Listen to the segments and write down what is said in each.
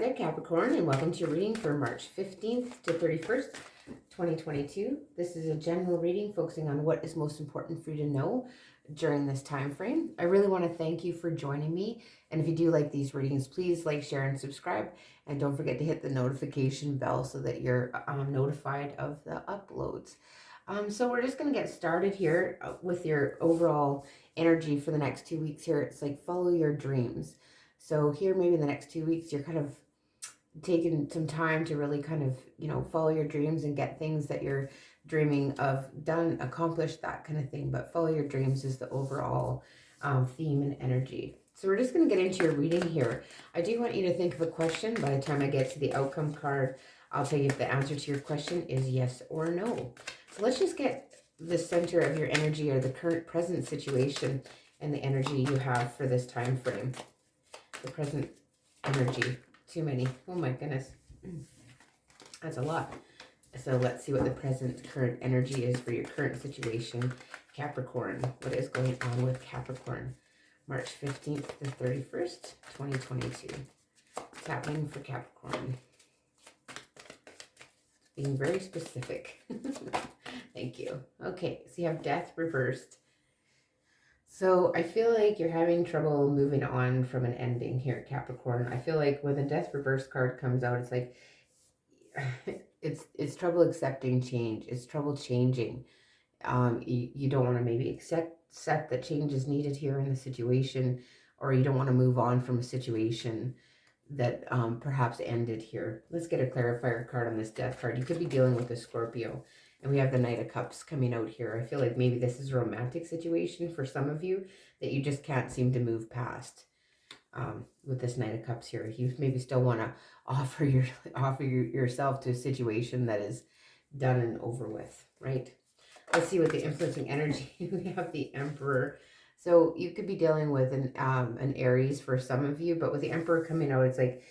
there, Capricorn, and welcome to your reading for March 15th to 31st, 2022. This is a general reading focusing on what is most important for you to know during this time frame. I really want to thank you for joining me, and if you do like these readings, please like, share, and subscribe, and don't forget to hit the notification bell so that you're notified of the uploads. So we're just going to get started here with your overall energy for the next 2 weeks here. It's like follow your dreams. So here, maybe in the next 2 weeks, you're kind of taking some time to really kind of, follow your dreams and get things that you're dreaming of done, accomplished, that kind of thing. But follow your dreams is the overall theme and energy. So we're just going to get into your reading here. I do want you to think of a question. By the time I get to the outcome card, I'll tell you if the answer to your question is yes or no. So let's just get the center of your energy or the current present situation and the energy you have for this time frame. The present energy. Too many. Oh my goodness. That's a lot. So let's see what the present current energy is for your current situation. Capricorn. What is going on with Capricorn? March 15th to 31st, 2022. What's happening for Capricorn? Being very specific. Thank you. Okay, so you have death reversed. So I feel like you're having trouble moving on from an ending here, Capricorn. I feel like when the death reverse card comes out, it's like it's trouble accepting change. It's trouble changing. You don't want to maybe accept that change is needed here in the situation, or you don't want to move on from a situation that perhaps ended here. Let's get a clarifier card on this death card. You could be dealing with a Scorpio. And we have the Knight of Cups coming out here. I feel like maybe this is a romantic situation for some of you that you just can't seem to move past with this Knight of Cups here. You maybe still want to offer yourself to a situation that is done and over with, right? Let's see what the influencing energy. We have the Emperor. So you could be dealing with an Aries for some of you, but with the Emperor coming out, it's like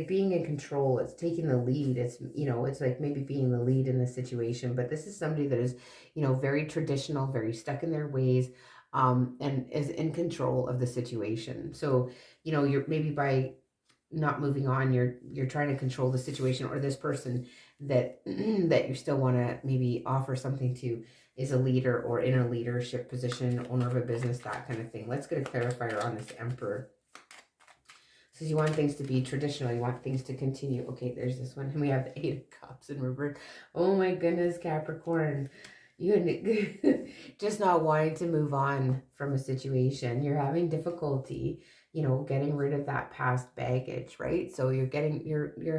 being in control. It's taking the lead. It's, it's like maybe being the lead in the situation. But this is somebody that is, very traditional, very stuck in their ways, and is in control of the situation. So, you're maybe by not moving on, you're trying to control the situation, or this person that that you still want to maybe offer something to is a leader or in a leadership position, owner of a business, that kind of thing. Let's get a clarifier on this Emperor. So you want things to be traditional. You want things to continue. Okay, there's this one. And we have the Eight of Cups in reverse. Oh my goodness, Capricorn. You just not wanting to move on from a situation. You're having difficulty, getting rid of that past baggage, right? So you're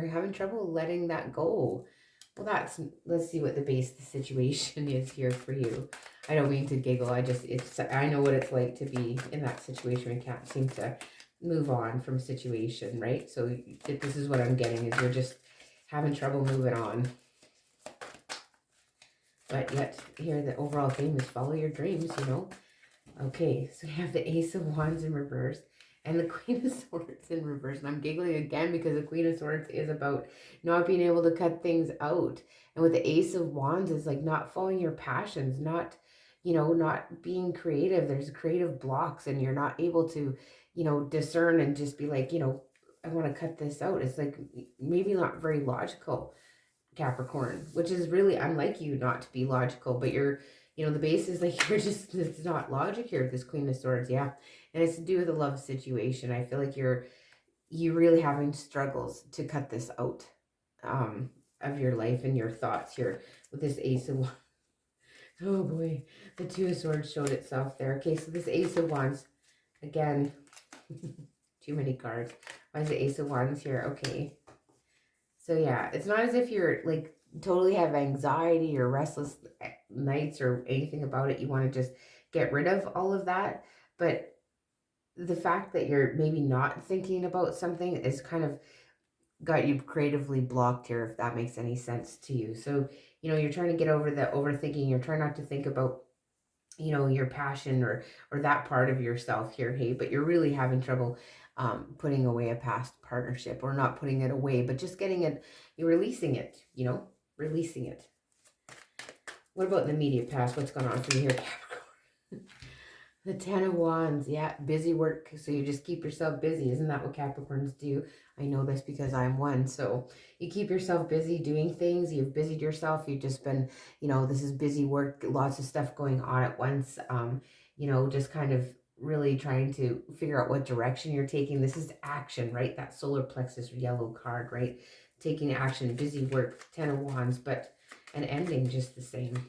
having trouble letting that go. Well, let's see what the base of the situation is here for you. I don't mean to giggle. I know what it's like to be in that situation. We can't seem to move on from a situation, right? So this is what I'm getting, is you're just having trouble moving on. But yet here the overall theme is follow your dreams, Okay, so we have the Ace of Wands in reverse and the Queen of Swords in reverse. And I'm giggling again because the Queen of Swords is about not being able to cut things out. And with the Ace of Wands is like not following your passions, not being creative. There's creative blocks and you're not able to, discern and just be like, I want to cut this out. It's like maybe not very logical, Capricorn, which is really unlike you not to be logical, but you're, the base is like it's not logic here with this Queen of Swords, yeah. And it's to do with a love situation. I feel like you're really having struggles to cut this out of your life and your thoughts here with this Ace of Wands. Oh boy, the Two of Swords showed itself there. Okay, so this Ace of Wands, again, too many cards. Why is the Ace of Wands here? Okay. So yeah, it's not as if you're like totally have anxiety or restless nights or anything about it. You want to just get rid of all of that. But the fact that you're maybe not thinking about something is kind of got you creatively blocked here, if that makes any sense to you. So, you're trying to get over the overthinking. You're trying not to think about, your passion or that part of yourself here, hey, but you're really having trouble putting away a past partnership, or not putting it away, but just getting it, you're releasing it, releasing it. What about in the immediate past? What's going on for you here, Capricorn? The Ten of Wands, yeah, busy work. So you just keep yourself busy. Isn't that what Capricorns do? I know this because I'm one. So you keep yourself busy doing things. You've busied yourself. You've just been, this is busy work, lots of stuff going on at once. Just kind of really trying to figure out what direction you're taking. This is action, right? That solar plexus yellow card, right? Taking action, busy work, Ten of Wands, but an ending just the same.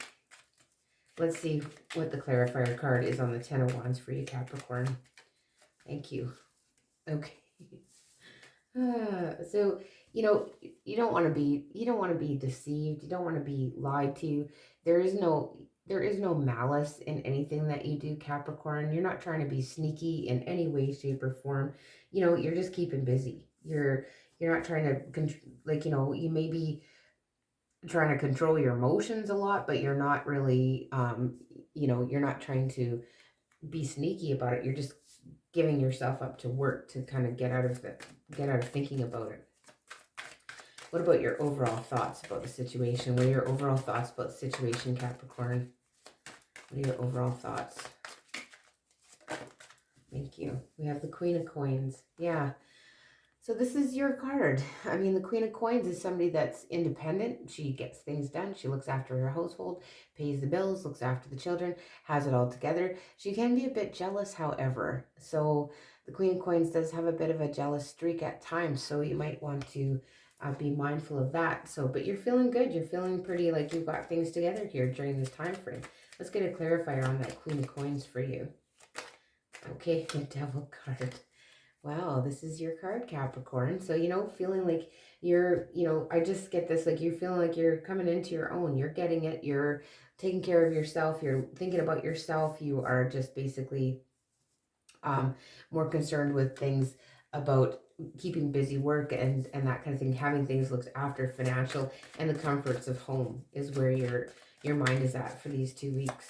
Let's see what the clarifier card is on the Ten of Wands for you, Capricorn. Thank you. Okay. So, you don't want to be deceived. You don't want to be lied to. There is no malice in anything that you do, Capricorn. You're not trying to be sneaky in any way, shape, or form. You're just keeping busy. You're not trying to, you may be trying to control your emotions a lot, but you're not really, you're not trying to be sneaky about it. You're just giving yourself up to work to kind of get out of thinking about it. What about your overall thoughts about the situation? What are your overall thoughts about the situation, Capricorn? What are your overall thoughts? Thank you. We have the Queen of Coins. Yeah. So this is your card. I mean, the Queen of Coins is somebody that's independent. She gets things done. She looks after her household, pays the bills, looks after the children, has it all together. She can be a bit jealous, however. So the Queen of Coins does have a bit of a jealous streak at times. So you might want to be mindful of that. So, but you're feeling good. You're feeling pretty like you've got things together here during this time frame. Let's get a clarifier on that Queen of Coins for you. Okay, the Devil card. Wow, this is your card, Capricorn. So, feeling like you're, I just get this, like you're feeling like you're coming into your own. You're getting it. You're taking care of yourself. You're thinking about yourself. You are just basically more concerned with things about keeping busy work and that kind of thing. Having things looked after, financial, and the comforts of home is where your mind is at for these 2 weeks.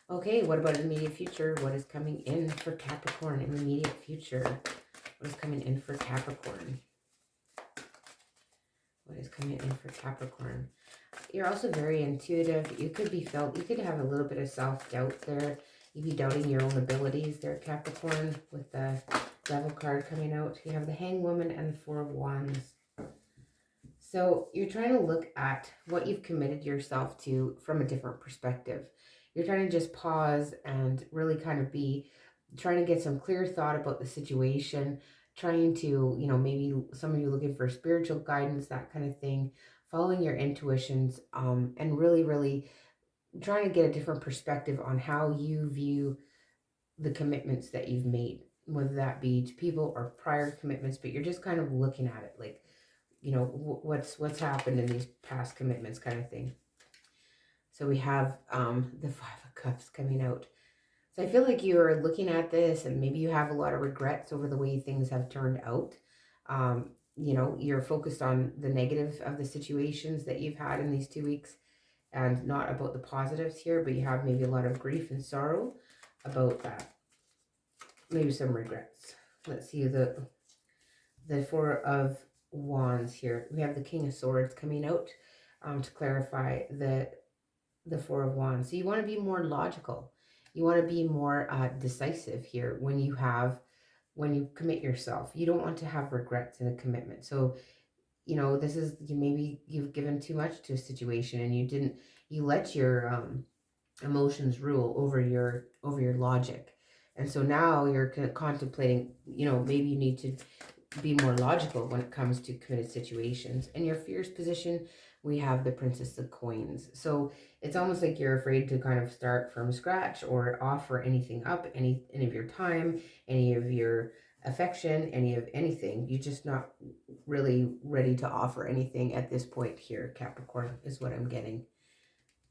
Okay, what about the immediate future? What is coming in for Capricorn in the immediate future? What is coming in for Capricorn? What is coming in for Capricorn? You're also very intuitive. You could have a little bit of self-doubt there. You'd be doubting your own abilities there, Capricorn, with the Devil card coming out. You have the Hanged Woman and the Four of Wands. So you're trying to look at what you've committed yourself to from a different perspective. You're trying to just pause and really kind of trying to get some clear thought about the situation, trying to, maybe some of you looking for spiritual guidance, that kind of thing, following your intuitions, and really, really trying to get a different perspective on how you view the commitments that you've made, whether that be to people or prior commitments, but you're just kind of looking at it like, what's happened in these past commitments kind of thing. So we have the Five of Cups coming out. So I feel like you're looking at this and maybe you have a lot of regrets over the way things have turned out. You're focused on the negative of the situations that you've had in these 2 weeks and not about the positives here, but you have maybe a lot of grief and sorrow about that. Maybe some regrets. Let's see the Four of Wands here. We have the King of Swords coming out to clarify the Four of Wands. So you want to be more logical. You want to be more decisive here when you commit yourself. You don't want to have regrets in a commitment. So, this is, maybe you've given too much to a situation and you let your emotions rule over your logic. And so now you're contemplating, maybe you need to be more logical when it comes to committed situations. In your fears position, we have the Princess of Coins. So it's almost like you're afraid to kind of start from scratch or offer anything up, any of your time, any of your affection, anything. You're just not really ready to offer anything at this point here, Capricorn, is what I'm getting.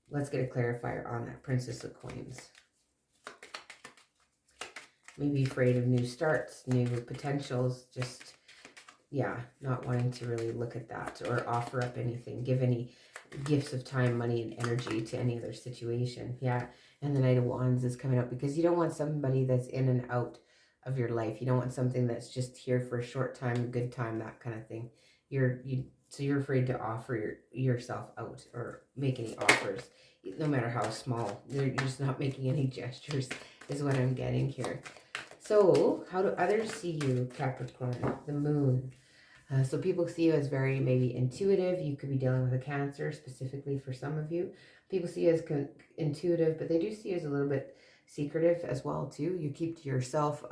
Let's get a clarifier on that Princess of Coins. Maybe afraid of new starts, new potentials, just, not wanting to really look at that or offer up anything, give any gifts of time, money, and energy to any other situation. Yeah, and the Knight of Wands is coming up because you don't want somebody that's in and out of your life. You don't want something that's just here for a short time, a good time, that kind of thing. So you're afraid to offer yourself out or make any offers no matter how small. You're just not making any gestures, is what I'm getting here. So, how do others see you, Capricorn? The moon. So people see you as very maybe intuitive. You could be dealing with a Cancer specifically for some of you. People see you as intuitive, but they do see you as a little bit secretive as well too. You keep to yourself.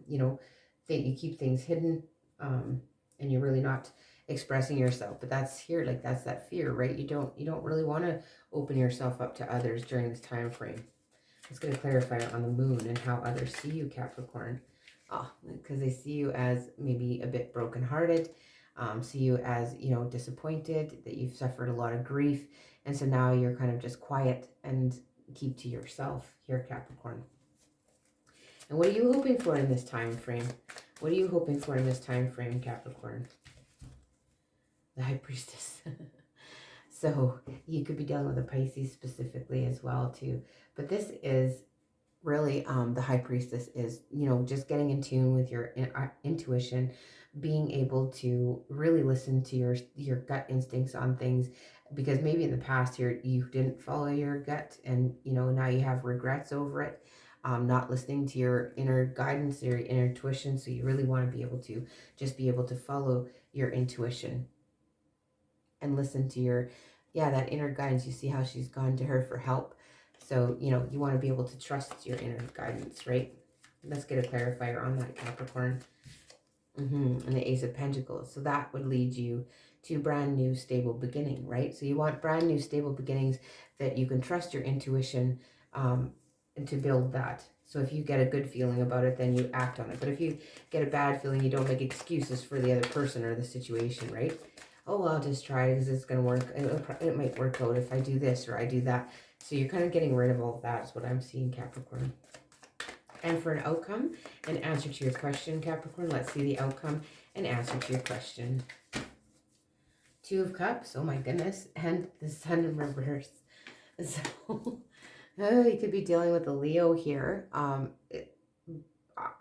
You know, you keep things hidden, and you're really not expressing yourself. But that's here, like that's that fear, right? You don't really want to open yourself up to others during this time frame. It's going to clarify on the moon and how others see you, Capricorn. Oh, because they see you as maybe a bit brokenhearted, see you as, you know, disappointed, that you've suffered a lot of grief. And so now you're kind of just quiet and keep to yourself here, Capricorn. And what are you hoping for in this time frame? What are you hoping for in this time frame, Capricorn? The High Priestess. So you could be dealing with a Pisces specifically as well too. But this is really the High Priestess is, you know, just getting in tune with your intuition, being able to really listen to your gut instincts on things, because maybe in the past you didn't follow your gut, and you know now you have regrets over it, not listening to your inner guidance, your inner intuition. So you really want to be able to just be able to follow your intuition and listen to your, yeah, that inner guidance. You see how she's gone to her for help. So, you know, you want to be able to trust your inner guidance, right? Let's get a clarifier on that, Capricorn. And the Ace of Pentacles. So that would lead you to brand new, stable beginning, right? So you want brand new, stable beginnings that you can trust your intuition, and to build that. So if you get a good feeling about it, then you act on it. But if you get a bad feeling, you don't make excuses for the other person or the situation, right? Oh, well, I'll just try it because it's going to work. It might work out if I do this or I do that. So you're kind of getting rid of all of that is what I'm seeing, Capricorn. And for an outcome, an answer to your question, Capricorn, let's see the outcome and answer to your question. Two of Cups, oh my goodness, and the Sun in reverse. So you could be dealing with a Leo here. I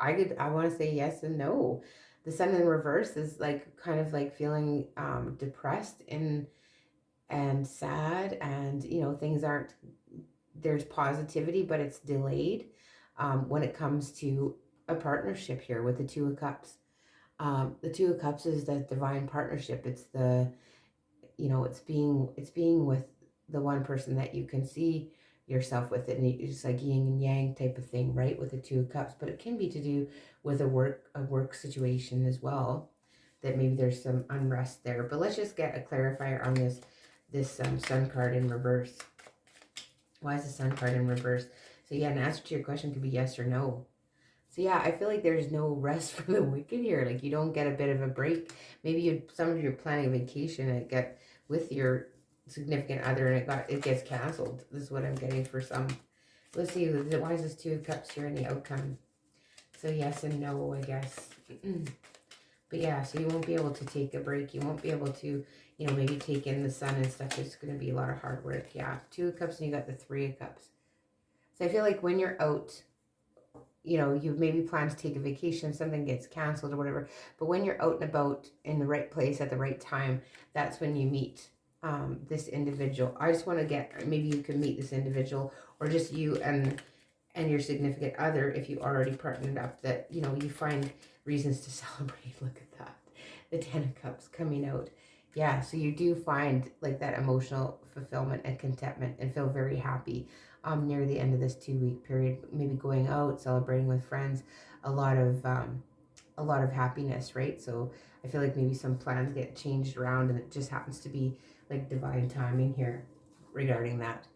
want to say yes and no. The Sun in reverse is like kind of like feeling depressed and sad, and you know things aren't, there's positivity but it's delayed when it comes to a partnership here with the Two of Cups. The Two of Cups is that divine partnership. It's the, you know, it's being with the one person that you can see yourself with it, and it's like yin and yang type of thing, right, with the Two of Cups. But it can be to do with a work situation as well, that maybe there's some unrest there. But let's just get a clarifier on this Sun card in reverse. Why is the Sun card in reverse? So yeah, an answer to your question could be yes or no. So yeah, I feel like there's no rest for the wicked here. Like you don't get a bit of a break. Maybe some of you are planning a vacation and get with your significant other and it gets canceled. This is what I'm getting for some. Let's see, why is this Two of Cups here in the outcome? So yes and no, I guess. But yeah, so you won't be able to take a break. You won't be able to, you know, maybe take in the sun and stuff. It's going to be a lot of hard work. Yeah, Two of Cups and you got the Three of Cups. So I feel like when you're out, you know, you maybe plan to take a vacation, something gets canceled or whatever. But when you're out and about in the right place at the right time, that's when you meet this individual. I just want to get, maybe you can meet this individual, or just you and your significant other, if you already partnered up, that, you know, you find reasons to celebrate. Look at that. The Ten of Cups coming out. Yeah, so you do find like that emotional fulfillment and contentment and feel very happy near the end of this 2-week period. Maybe going out, celebrating with friends, a lot of happiness, right? So I feel like maybe some plans get changed around, and it just happens to be like divine timing here regarding that.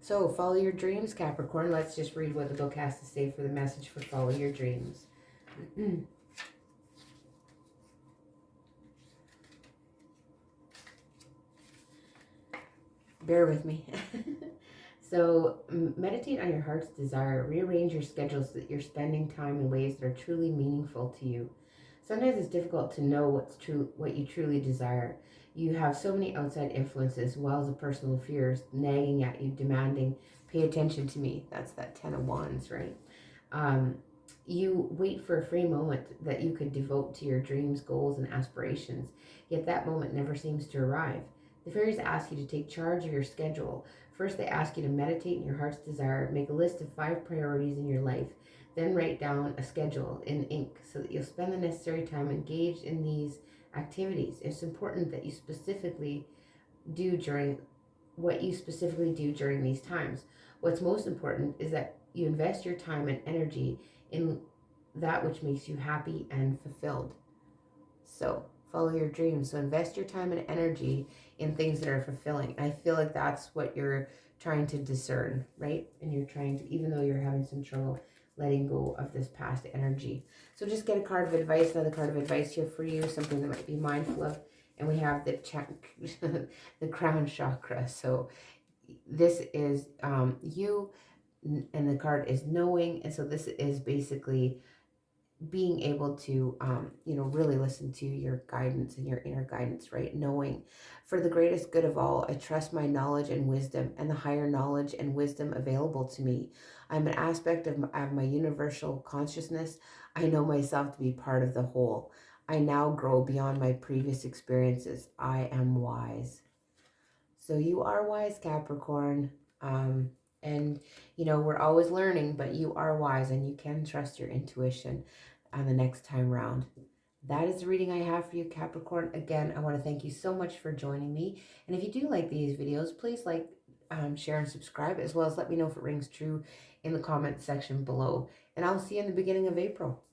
So follow your dreams, Capricorn. Let's just read what the book has to say for the message for follow your dreams. Bear with me. So meditate on your heart's desire. Rearrange your schedule so that you're spending time in ways that are truly meaningful to you. Sometimes it's difficult to know what you truly desire. You have so many outside influences, wells of personal fears nagging at you, demanding, pay attention to me. That's that Ten of Wands, right? You wait for a free moment that you could devote to your dreams, goals, and aspirations, yet that moment never seems to arrive. The fairies ask you to take charge of your schedule. First, they ask you to meditate in your heart's desire, make a list of 5 priorities in your life, then write down a schedule in ink so that you'll spend the necessary time engaged in these activities. It's important that you specifically do during what you specifically do during these times. What's most important is that you invest your time and energy in that which makes you happy and fulfilled. So follow your dreams. So invest your time and energy in things that are fulfilling. I feel like that's what you're trying to discern, right? And you're trying to, even though you're having some trouble letting go of this past energy. So just get a card of advice, another card of advice here for you, something that might be mindful of. And we have the the crown chakra. So this is you, and the card is knowing. And so this is basically being able to really listen to your guidance and your inner guidance, right? Knowing, for the greatest good of all, I trust my knowledge and wisdom and the higher knowledge and wisdom available to me. I'm an aspect of my universal consciousness. I know myself to be part of the whole. I now grow beyond my previous experiences. I am wise. So you are wise, Capricorn. And we're always learning, but you are wise and you can trust your intuition on the next time round. That is the reading I have for you, Capricorn. Again, I want to thank you so much for joining me. And if you do like these videos, please like, share, and subscribe, as well as let me know if it rings true in the comment section below. And I'll see you in the beginning of April.